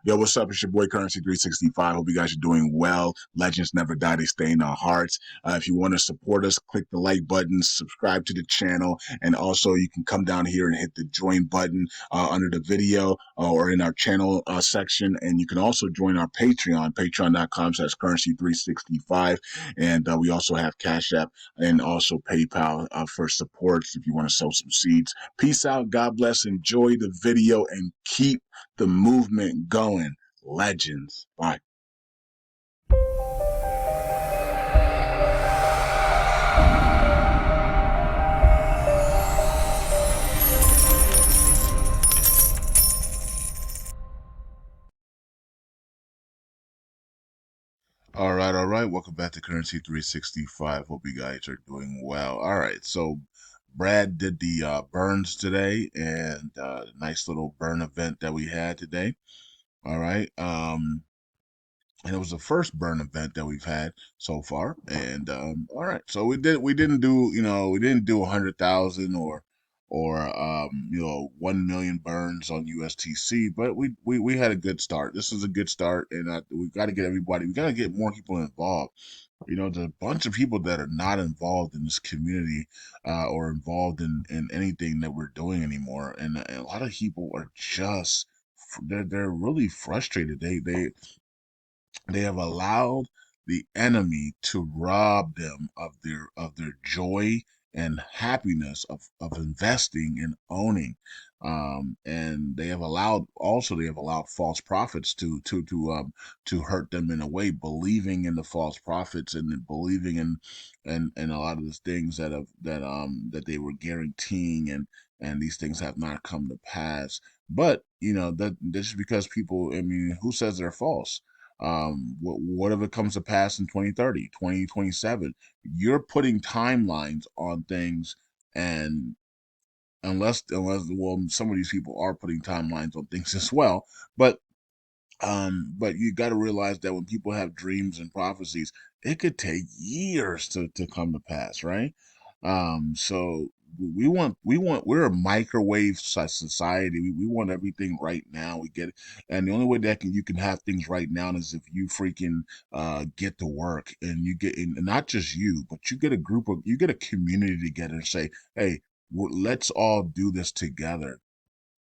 Yo, what's up? It's your boy Currency 365. Hope you guys are doing well. Legends never die, they stay in our hearts. If you want to support us, click the like button, subscribe to the channel, and also you can come down here and hit the join button under the video or in our channel section. And you can also join our Patreon, patreon.com/currency365. And we also have Cash App and also PayPal for supports if you want to sow some seeds. Peace out. God bless. Enjoy the video and keep the movement going. Legends. Bye. All right, all right. Welcome back to Currency 365. Hope you guys are doing well. All right, so Brad did the burns today, and nice little burn event that we had today. All right. And it was the first burn event that we've had so far. And all right, so we didn't do we didn't do 100,000 or 1 million burns on USTC, but we had a good start. This is a good start, and we got to get everybody. We got to get more people involved. There's a bunch of people that are not involved in this community or involved in anything that we're doing anymore, and a lot of people are just they're really frustrated. They have allowed the enemy to rob them of their joy and happiness of investing and owning. And they have allowed false prophets to hurt them in a way, believing in the false prophets and then believing in a lot of the things that they were guaranteeing, and these things have not come to pass. But that's because people, I mean, who says they're false? What if it comes to pass in 2030, 2027? You're putting timelines on things, and unless well, some of these people are putting timelines on things as well, but you got to realize that when people have dreams and prophecies, it could take years to come to pass, right? So we're a microwave society. We want everything right now. We get it, and the only way that you can have things right now is if you freaking get to work, and you get, and not just you, but you get a community together and say, hey, let's all do this together,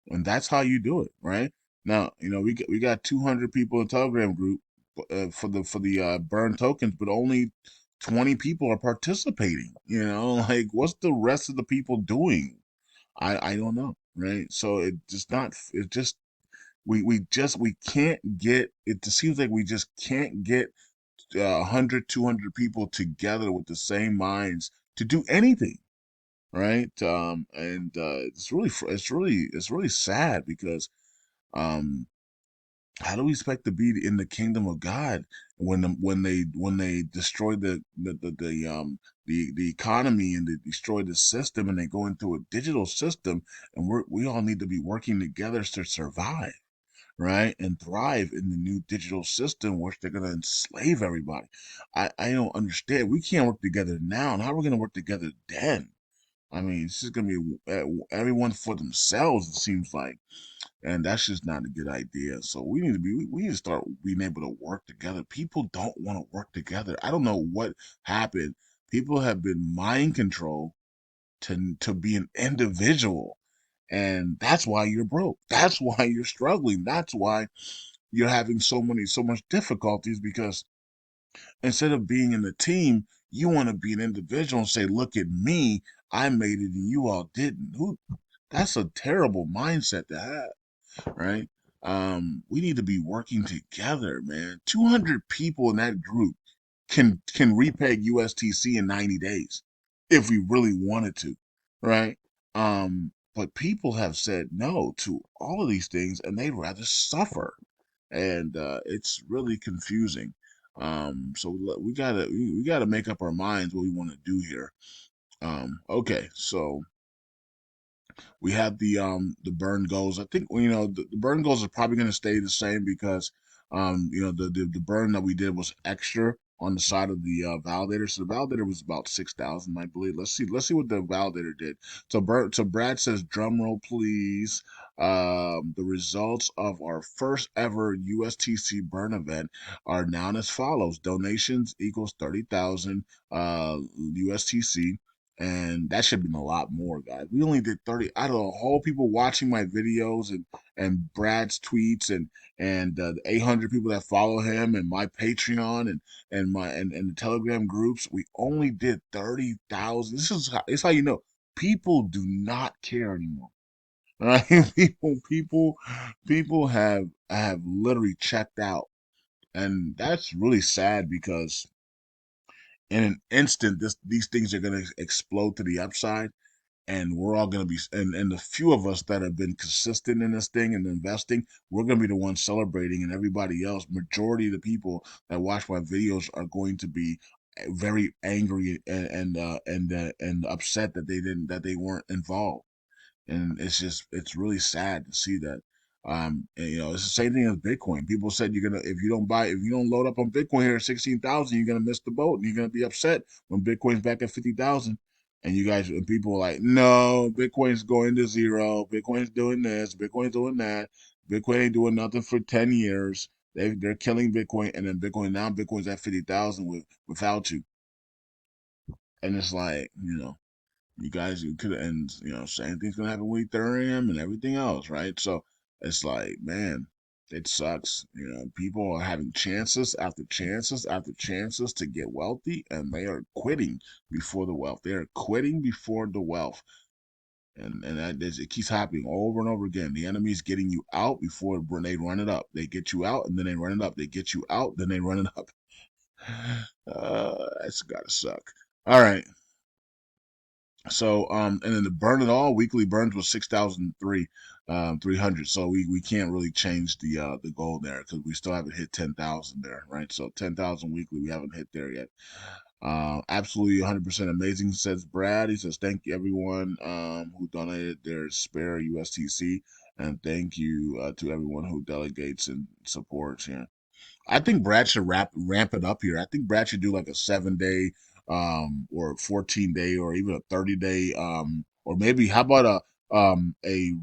and that's how you do it, right? Now, we got 200 people in Telegram group for the burn tokens, but only 20 people are participating. Like, what's the rest of the people doing? I don't know, right? So it just not it just we can't get it. Just seems like we just can't get 100, 200 people together with the same minds to do anything, right? And it's really sad because um, how do we expect to be in the kingdom of God when they destroy the economy, and they destroy the system, and they go into a digital system, and we all need to be working together to survive, right, and thrive in the new digital system, which they're going to enslave everybody. I don't understand. We can't work together now, and how are we going to work together then? I mean, it's just going to be everyone for themselves, it seems like, and that's just not a good idea. So we need to start being able to work together. People don't want to work together. I don't know what happened. People have been mind controlled to be an individual, and that's why you're broke. That's why you're struggling. That's why you're having so much difficulties, because instead of being in a team, you want to be an individual and say, look at me, I made it and you all didn't. That's a terrible mindset to have, right? We need to be working together, man. 200 people in that group can repeg USTC in 90 days if we really wanted to, right? But people have said no to all of these things, and they'd rather suffer, and it's really confusing. So we gotta make up our minds what we want to do here. Okay, so we have the burn goals. I think the burn goals are probably going to stay the same, because the burn that we did was extra on the side of the validator. So the validator was about 6,000, I believe. Let's see what the validator did. So Brad says, drum roll please. The results of our first ever USTC burn event are now as follows: donations equals 30,000 USTC. And that should have been a lot more, guys. We only did 30 out of the whole people watching my videos and Brad's tweets and the 800 people that follow him and my Patreon and the Telegram groups. We only did 30,000. It's how you know people do not care anymore. Right? People have literally checked out, and that's really sad because in an instant, these things are going to explode to the upside, and we're all going to be, and the few of us that have been consistent in this thing and investing, we're going to be the ones celebrating, and everybody else, majority of the people that watch my videos are going to be very angry and upset that they weren't involved. And it's really sad to see that. And, it's the same thing as Bitcoin. People said you're gonna if you don't load up on Bitcoin here at 16,000, you're gonna miss the boat, and you're gonna be upset when Bitcoin's back at 50,000. And people are like, no, Bitcoin's going to zero. Bitcoin's doing this. Bitcoin's doing that. Bitcoin ain't doing nothing for 10 years. They're killing Bitcoin, and then Bitcoin's at 50,000 without you. And it's like, you guys, you could, and same thing's gonna happen with Ethereum and everything else, right? So it's like, man, it sucks. People are having chances after chances after chances to get wealthy, and they are quitting before the wealth. They are quitting before the wealth, and it keeps happening over and over again. The enemy's getting you out before they run it up. They get you out, and then they run it up. They get you out, then they run it up. That's gotta suck. All right. So and then the burn it all weekly burns was 6,300. So we can't really change the goal there because we still haven't hit 10,000 there, right? So 10,000 weekly we haven't hit there yet. Absolutely 100% amazing, says Brad. He says thank you everyone who donated their spare USTC, and thank you to everyone who delegates and supports here. I think Brad should ramp it up here. I think Brad should do like a 7 day, or 14 day, or even a 30 day, or maybe how about a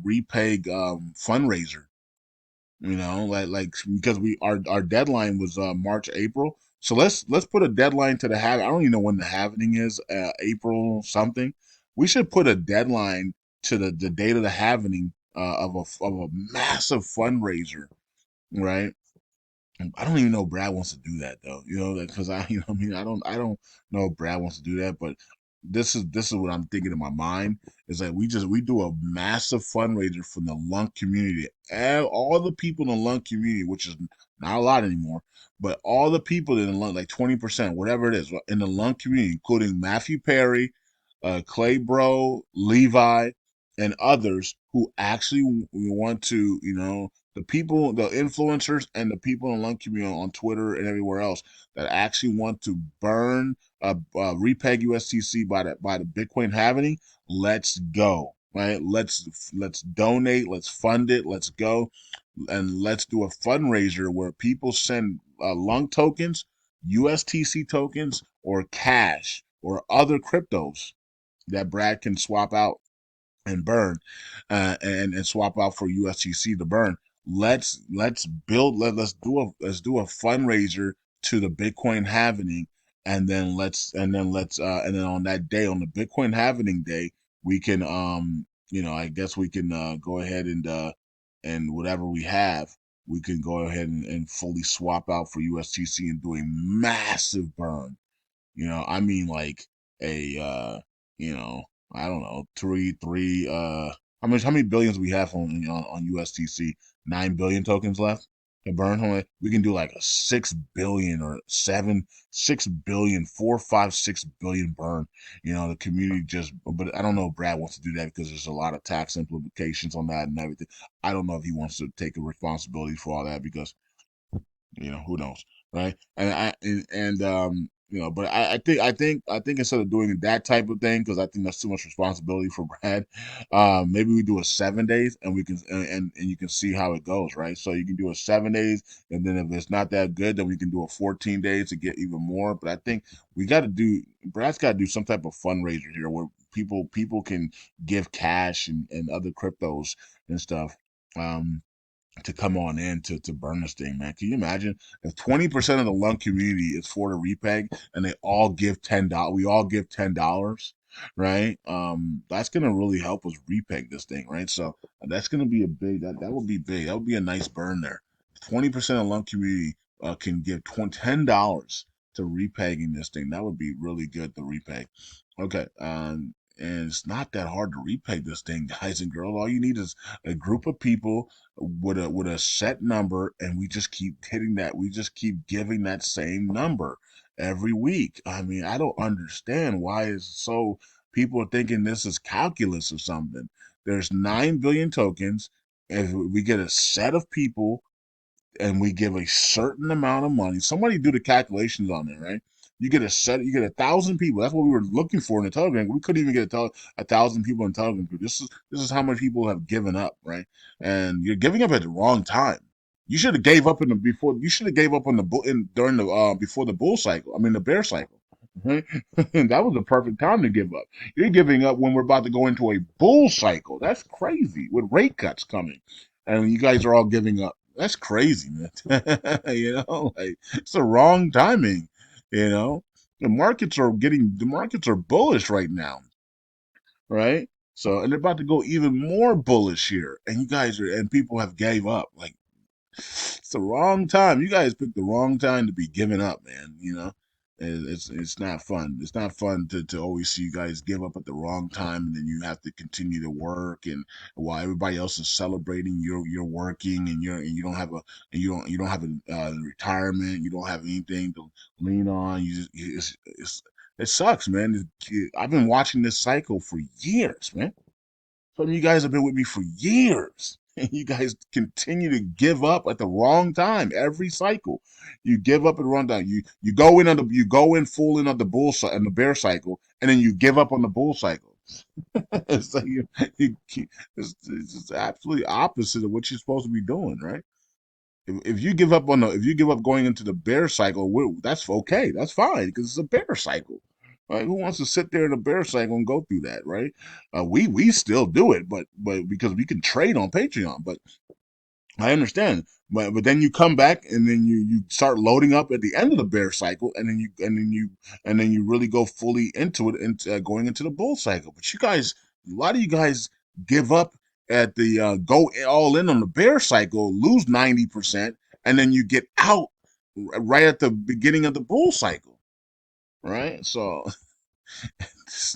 repeg fundraiser. Like because our deadline was March April. So let's put a deadline to the have. I don't even know when the happening is. April something. We should put a deadline to the date of the happening of a massive fundraiser, right? I don't even know if Brad wants to do that though. Because I don't know if Brad wants to do that, but this is what I'm thinking in my mind is that we do a massive fundraiser for the lung community, and all the people in the lung community, which is not a lot anymore, but all the people in the lung, like 20%, whatever it is, in the lung community, including Matthew Perry, Clay Bro, Levi, and others who actually want to, the people, the influencers, and the people in the lung community on Twitter and everywhere else that actually want to burn repeg USTC by the Bitcoin halving. Let's go, right? Let's donate. Let's fund it. Let's go, and let's do a fundraiser where people send lung tokens, USTC tokens, or cash or other cryptos that Brad can swap out and burn, and swap out for USTC to burn. Let's build. Let's do a fundraiser to the Bitcoin halving, and then on that day, on the Bitcoin halving day, we can I guess we can go ahead and whatever we have, we can go ahead and fully swap out for USTC and do a massive burn. I mean like a you know, I don't know, three how many billions we have on USTC? 9 billion tokens left to burn. We can do like a 6 billion or 6 billion, 4, 5, 6 billion burn. The community but I don't know if Brad wants to do that because there's a lot of tax implications on that and everything. I don't know if he wants to take a responsibility for all that because who knows, right? And But I think instead of doing that type of thing, because I think that's too much responsibility for Brad, maybe we do a 7 days, and we can and you can see how it goes, right? So you can do a 7 days, and then if it's not that good, then we can do a 14 days to get even more. But I think we got to do Brad's got to do some type of fundraiser here where people can give cash and other cryptos and stuff. Um, to come on in to burn this thing, man. Can you imagine if 20% of the lung community is for the repeg and they all give $10? We all give $10, right? That's gonna really help us repeg this thing, right? So that's gonna be a big that would be big. That would be a nice burn there. 20% of the lung community can give $10 to repegging this thing. That would be really good to repeg. Okay. And it's not that hard to repeg this thing, guys and girls. All you need is a group of people with a set number, and we just keep hitting that. We just keep giving that same number every week. I mean, I don't understand why it's so people are thinking this is calculus or something. There's 9 billion tokens, and we get a set of people and we give a certain amount of money. Somebody do the calculations on it, right? You get 1,000 people. That's what we were looking for in the Telegram. We couldn't even get 1,000 people in the Telegram group. This is how much people have given up, right? And you're giving up at the wrong time. You should have gave up in the before. You should have gave up on the bull in during the before the bull cycle. I mean the bear cycle. Right? That was the perfect time to give up. You're giving up when we're about to go into a bull cycle. That's crazy with rate cuts coming, and you guys are all giving up. That's crazy, man. Like it's the wrong timing. You know, the markets are bullish right now, right? So, and they're about to go even more bullish here, and people have gave up. Like it's the wrong time. You guys picked the wrong time to be giving up, man. It's not fun. It's not fun to always see you guys give up at the wrong time, and then you have to continue to work, and while everybody else is celebrating, you're working, and you don't have a you don't have a retirement. You don't have anything to lean on. It sucks, man. I've been watching this cycle for years, man. Some of you guys have been with me for years. And you guys continue to give up at the wrong time every cycle. You give up at the wrong time. You go in full in on the and the bear cycle, and then you give up on the bull cycle. It's like it's just absolutely opposite of what you're supposed to be doing, right? If you give up if you give up going into the bear cycle, that's okay. That's fine because it's a bear cycle. Right? Who wants to sit there in a bear cycle and go through that, right? We still do it, but because we can trade on Patreon. But I understand. But then you come back and then you start loading up at the end of the bear cycle, and then you really go fully into it and going into the bull cycle. But a lot of you guys give up at the go all in on the bear cycle, lose 90%, and then you get out right at the beginning of the bull cycle, right? So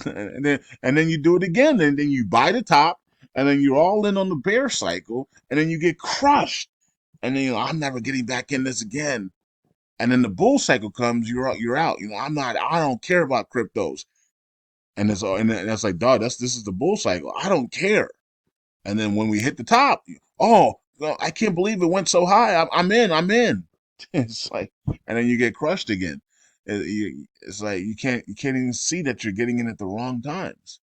and then you do it again, and then you buy the top, and then you're all in on the bear cycle, and then you get crushed, and then I'm never getting back in this again. And then the bull cycle comes, you're out, you're out. I don't care about cryptos. And that's like, dog, this is the bull cycle. I don't care. And then when we hit the top, oh, well, I can't believe it went so high. I'm in. I'm in. It's like, and then you get crushed again. It's like you can't even see that you're getting in at the wrong times.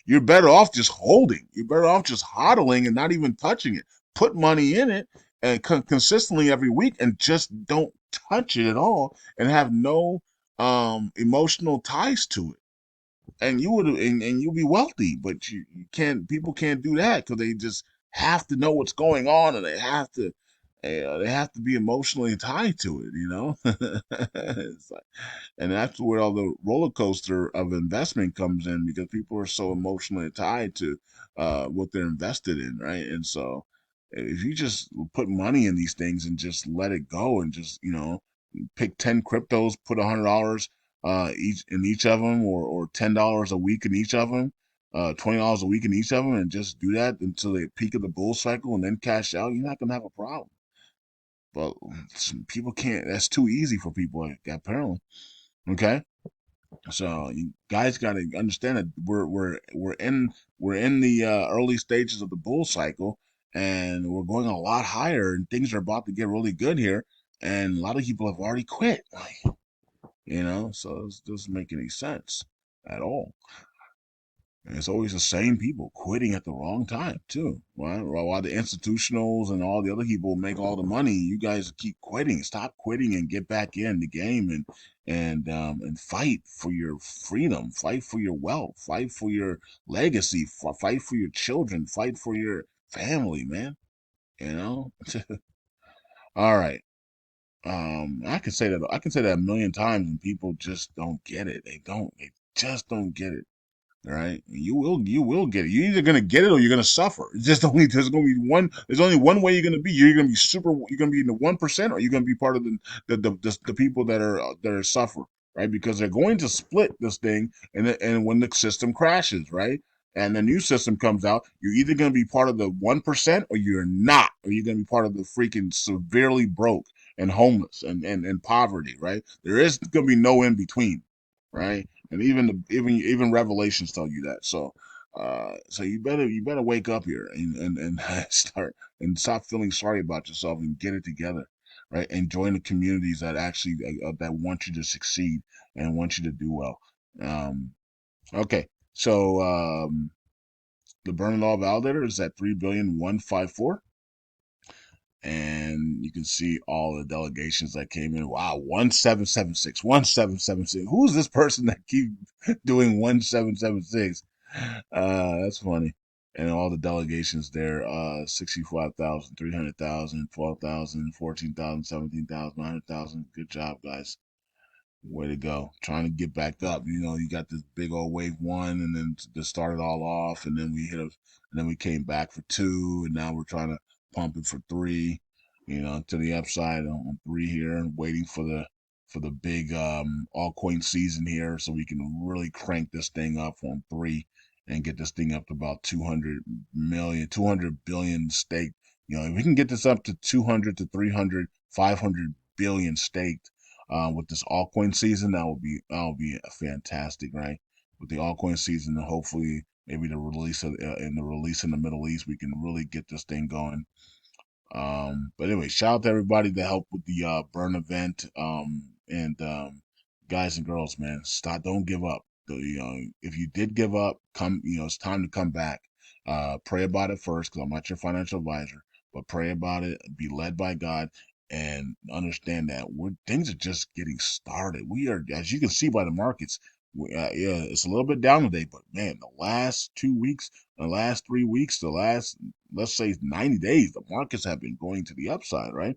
You're better off just holding. You're better off just hodling and not even touching it. Put money in it and consistently every week, and just don't touch it at all, and have no emotional ties to it. And and you'll be wealthy. But you can't. People can't do that because they just have to know what's going on, and they have to be emotionally tied to it. It's like, and that's where all the roller coaster of investment comes in, because people are so emotionally tied to what they're invested in, right? And so if you just put money in these things and just let it go, and just pick 10 cryptos, put $100 each of them, or $10 a week in each of them, $20 a week in each of them, and just do that until the peak of the bull cycle, and then cash out, you're not gonna have a problem. But people can't. That's too easy for people, apparently. Okay. So you guys got to understand that we're in the early stages of the bull cycle, and we're going a lot higher, and things are about to get really good here, and a lot of people have already quit. Like, So it doesn't make any sense at all. And it's always the same people quitting at the wrong time too. Right? While the institutionals and all the other people make all the money, you guys keep quitting. Stop quitting and get back in the game and fight for your freedom, fight for your wealth, fight for your legacy, fight for your children, fight for your family, man. You know. All right. I can say that a million times, and people just don't get it. They don't. They just don't get it. Right? You will get it. You're either gonna get it or you're gonna suffer. It's just only there's gonna be one. There's only one way you're gonna be. You're gonna be super. You're gonna be in the 1%, or you're gonna be part of the people that are suffer. Right? Because they're going to split this thing, and when the system crashes, right? And the new system comes out, you're either going to be part of the 1% or you're not, or you're going to be part of the freaking severely broke and homeless and poverty, right? There is going to be no in between, right? And even Revelations tell you that. So you better wake up here and start and stop feeling sorry about yourself and get it together, right? And join the communities that actually that want you to succeed and want you to do well. Okay, so the Burn Law Validator is at 3,154,000. And you can see all the delegations that came in. Wow, 1776, 1776. Who's this person that keep doing 1776? That's funny. And all the delegations there, 65,000, 300,000, 12,000, 14,000, 17,000, 100,000. Good job, guys. Way to go. Trying to get back up. You got this big old wave one, and then to start it all off, and then and then we came back for two, and now we're trying to pump it for three, to the upside on three here, and waiting for the big altcoin season here so we can really crank this thing up on three and get this thing up to about 200 million, 200 billion staked. If we can get this up to 200 to 300, 500 billion staked with this altcoin season, that will be fantastic, right? With the altcoin season, and hopefully maybe the release in the Middle East, we can really get this thing going. But anyway, shout out to everybody that helped with the burn event. And guys and girls, man, stop, don't give up. If you did give up, come, it's time to come back. Pray about it first, because I'm not your financial advisor, but pray about it, be led by God, and understand that things are just getting started. We are, as you can see by the markets, yeah, it's a little bit down today, but man, the last 2 weeks, the last 3 weeks, the last, let's say, 90 days, the markets have been going to the upside, right?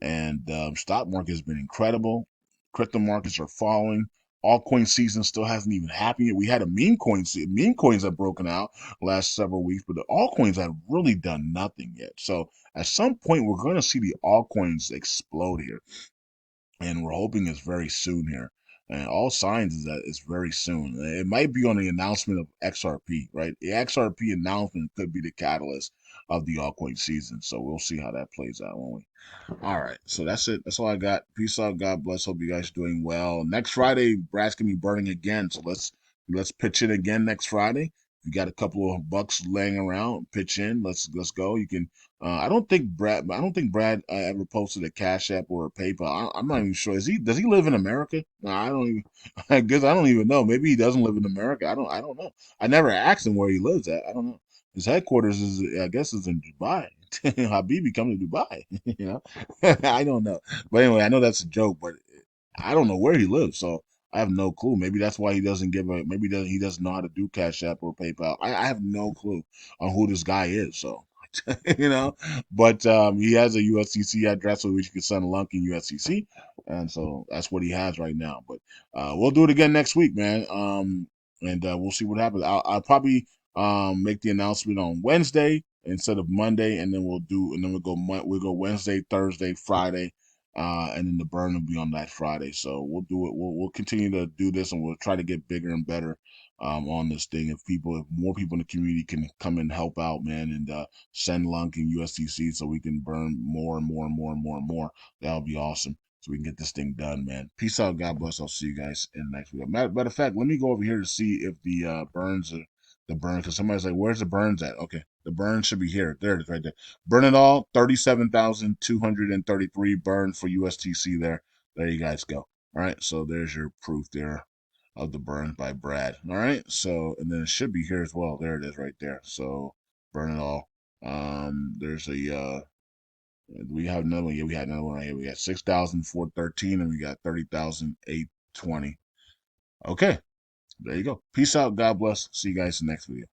And stock market has been incredible. Crypto markets are falling. Altcoin season still hasn't even happened yet. We had a meme coin. Meme coins have broken out last several weeks, but the altcoins have really done nothing yet. So at some point, we're going to see the altcoins explode here, and we're hoping it's very soon here. And all signs is that it's very soon. It might be on the announcement of XRP, right? The XRP announcement could be the catalyst of the altcoin season. So we'll see how that plays out, won't we? All right, so that's it. That's all I got. Peace out. God bless. Hope you guys are doing well. Next Friday, Brad's gonna be burning again. So let's pitch in again next Friday. You got a couple of bucks laying around. Pitch in. Let's go. You can. I don't think Brad ever posted a Cash App or a PayPal. I'm not even sure. Does he live in America? No, I don't even. I guess I don't even know. Maybe he doesn't live in America. I don't know. I never asked him where he lives at. I don't know. His headquarters I guess, is in Dubai. Habibi come to Dubai. I don't know. But anyway, I know that's a joke, but I don't know where he lives, so I have no clue. Maybe that's why he doesn't give a. Maybe he doesn't know how to do Cash App or PayPal. I have no clue on who this guy is. So, you know, but he has a USTC address with which you can send a lunk in USTC, and so that's what he has right now. But we'll do it again next week, man. And we'll see what happens. I'll probably make the announcement on Wednesday instead of Monday, and then we'll go Wednesday, Thursday, Friday, and then the burn will be on that Friday. So we'll do it. We'll continue to do this, and we'll try to get bigger and better on this thing. If more people in the community can come and help out, man, and send Lunk and USTC so we can burn more and more and more and more and more, that'll be awesome. So we can get this thing done, man. Peace out. God bless. I'll see you guys in the next video. Matter of fact, let me go over here to see if the burns are the burn, because somebody's like, where's the burns at? Okay, the burn should be here. There it is, right there. Burn it all, 37,233 burn for USTC there. There you guys go. All right, so there's your proof there of the burn by Brad. All right, so and then it should be here as well. There it is, right there. So burn it all. There's a we have another one. Yeah, we had another one right here. We got 6,413, and we got 30,820. Okay, there you go. Peace out. God bless. See you guys in the next video.